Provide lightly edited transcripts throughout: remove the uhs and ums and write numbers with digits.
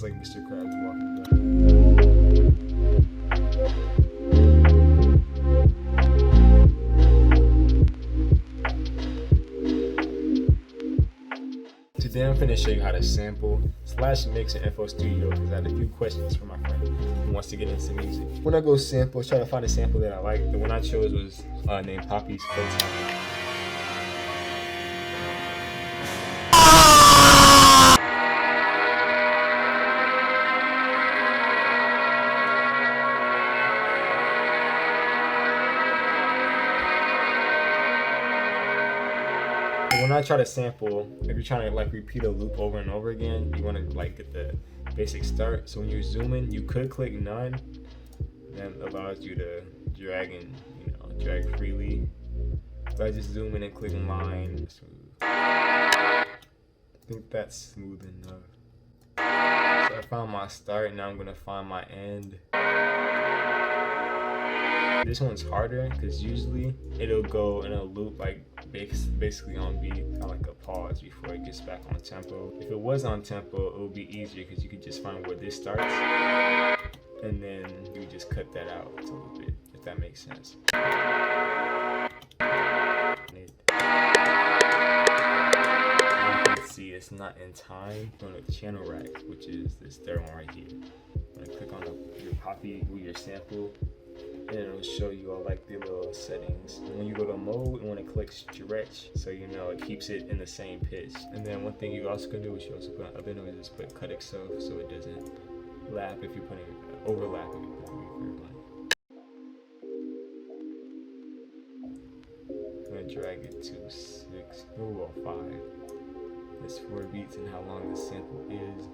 sounds like Mr. Krabs walking back. Today I'm finna show you how to sample / mix in FL Studio because I had a few questions from my friend who wants to get into music. When I go sample, try to find a sample that I like. The one I chose was named Poppy's Playtime. When I try to sample, if you're trying to like repeat a loop over and over again, you want to like get the basic start. So when you're zooming, you could click none, and that allows you to drag and drag freely. But I just zoom in and click line. I think that's smooth enough. So I found my start, now I'm gonna find my end. This one's harder because usually it'll go in a loop like basically on beat, kind of like a pause before it gets back on tempo. If it was on tempo, it would be easier because you could just find where this starts and then you just cut that out a little bit, if that makes sense. You can see it's not in time. Go to channel rack, which is this third one right here. I'm gonna click on your copy with your sample. And it'll show you all like the little settings. And when you go to mode, you want to click stretch so you know it keeps it in the same pitch. And then one thing you also can do, which you also put on other noise, is put cut itself so it doesn't lap if you're putting overlap if you're putting reverb on it. I'm gonna drag it to 6, or 5. That's 4 beats and how long the sample is.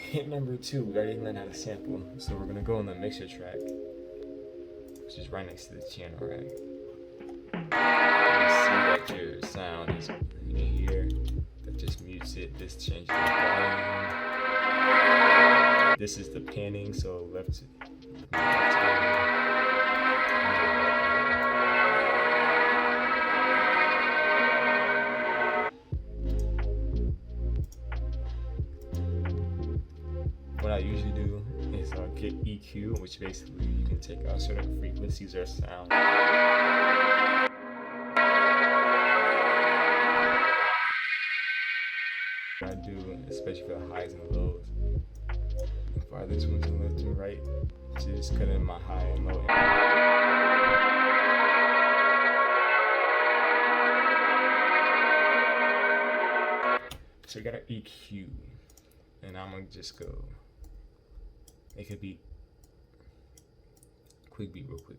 Hit number 2, we already learned how to sample. So we're gonna go on the mixer track, which is right next to the channel rack. You see that your sound is in here. That just mutes it. This changes the volume. This is the panning, so left to what I usually do is get EQ, which basically you can take out certain frequencies or sound. What I do, especially for the highs and lows. For this one to left and right, just cut in my high and low. So I got an EQ, and I'm gonna just go. It could be quick beat real quick.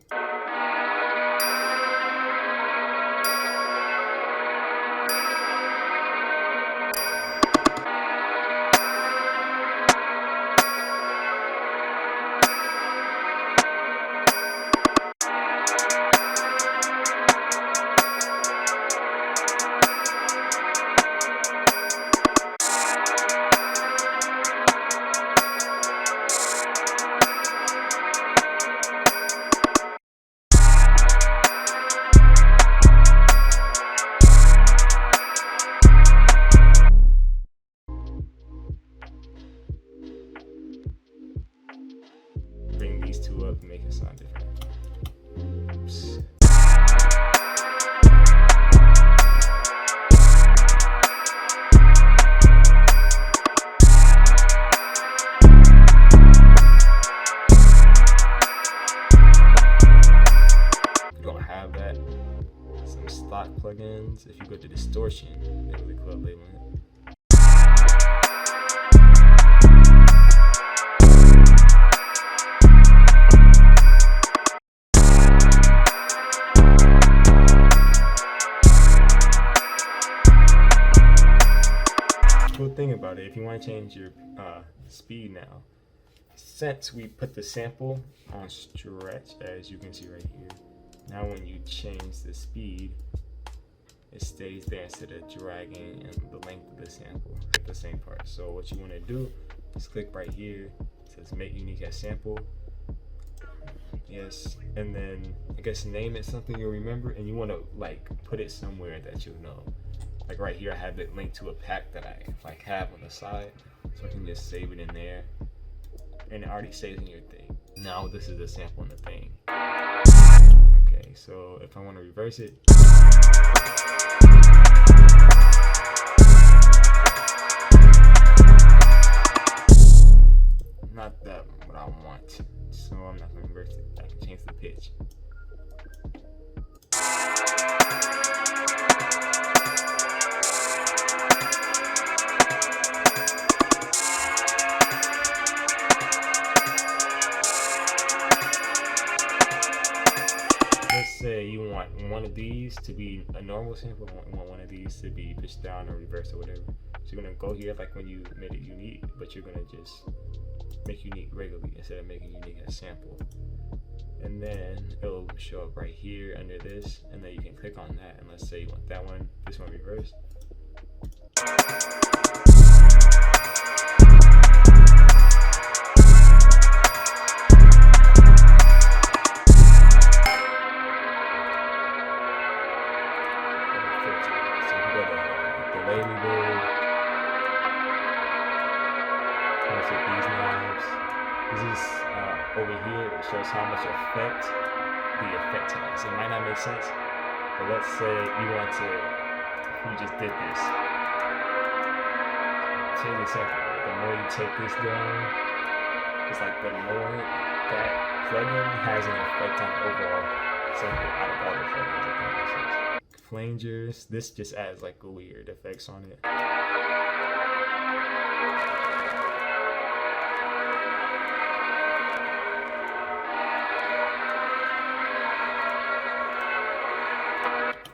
Bring these two up and make it sound different. Oops. If you don't have that, some stock plugins, if you go to distortion, they really cool labeling it. Cool thing about it, if you want to change your speed now, since we put the sample on stretch, as you can see right here, now when you change the speed, it stays there instead of dragging and the length of the sample at the same part. So what you want to do is click right here, it says make unique as sample, Yes, and then I guess name it something you'll remember, and you want to like put it somewhere that you'll know. Like right here, I have it linked to a pack that I like have on the side, so I can just save it in there, and it already saves in your thing. Now this is a sample in the thing. Okay, so if I want to reverse it, not that what I want, so I'm not gonna reverse it. I can change the pitch. Let's say you want one of these to be a normal sample, you want one of these to be pitched down or reversed or whatever. So you're gonna go here like when you made it unique, but you're gonna just make unique regularly instead of making unique as sample. And then it'll show up right here under this, and then you can click on that, and let's say you want that one, this one reversed. This is over here, it shows how much effect the effect has. It might not make sense, but let's say you just did this. Take a second. The more you take this down, it's like the more that plugin has an effect on the overall sample out of all the plugins, if that makes sense. Flangers, this just adds like weird effects on it.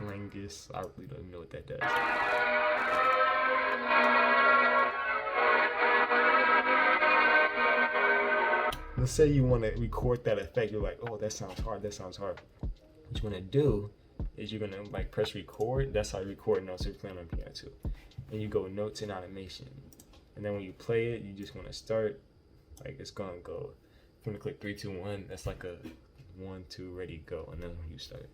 Langus, I really don't even know what that does. Let's say you want to record that effect. You're like, oh, that sounds hard. What you want to do is you're gonna like press record. That's how you record notes if you're playing on piano too. And you go notes and automation. And then when you play it, you just want to start. Like it's gonna go. You're gonna click 3, 2, 1. That's like a 1, 2, ready, go. And then when you start.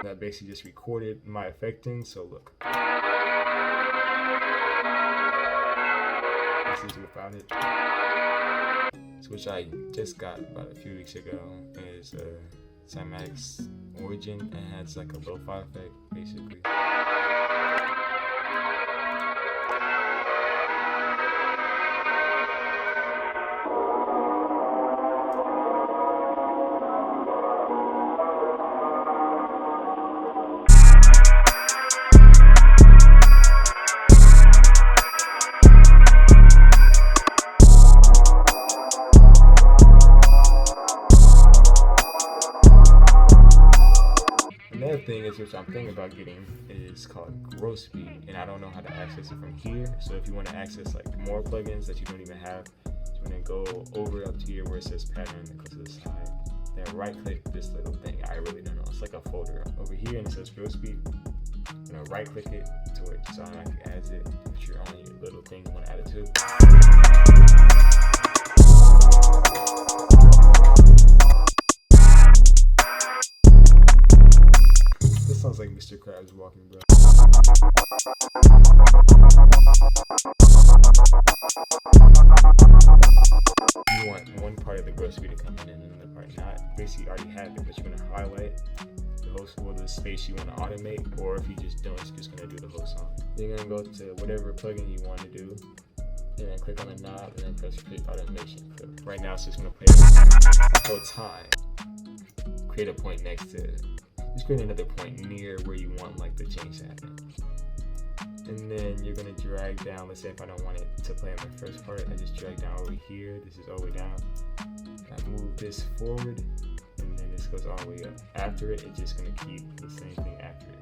That basically just recorded my effecting, so look. This is without it. So which I just got about a few weeks ago is Cymatics Origin, and it has like a lo-fi effect basically. Another thing is, which I'm thinking about getting, is called growth speed, and I don't know how to access it from here. So if you want to access like more plugins that you don't even have, you're gonna go over up to here where it says pattern and go to the side. Then right click this little thing. I really don't know. It's like a folder over here, and it says growth speed. I'm gonna right click it to where it just automatically adds it. Put your own little thing you want to add it to. Sounds like Mr. Krabs walking, bro. You want one part of the growth speed to come in and another part not. Basically, you already have it, but you're gonna highlight the whole for the space you want to automate, or if you just don't, it's just gonna do the whole song. Then you're gonna go to whatever plugin you want to do, and then click on the knob, and then press create automation. So right now, it's just gonna play the whole time. Create a point next to. Just create another point near where you want like the change to happen. And then you're gonna drag down, let's say if I don't want it to play in the first part, I just drag down over here, this is all the way down. I move this forward, and then this goes all the way up. After it, it's just gonna keep the same thing after it.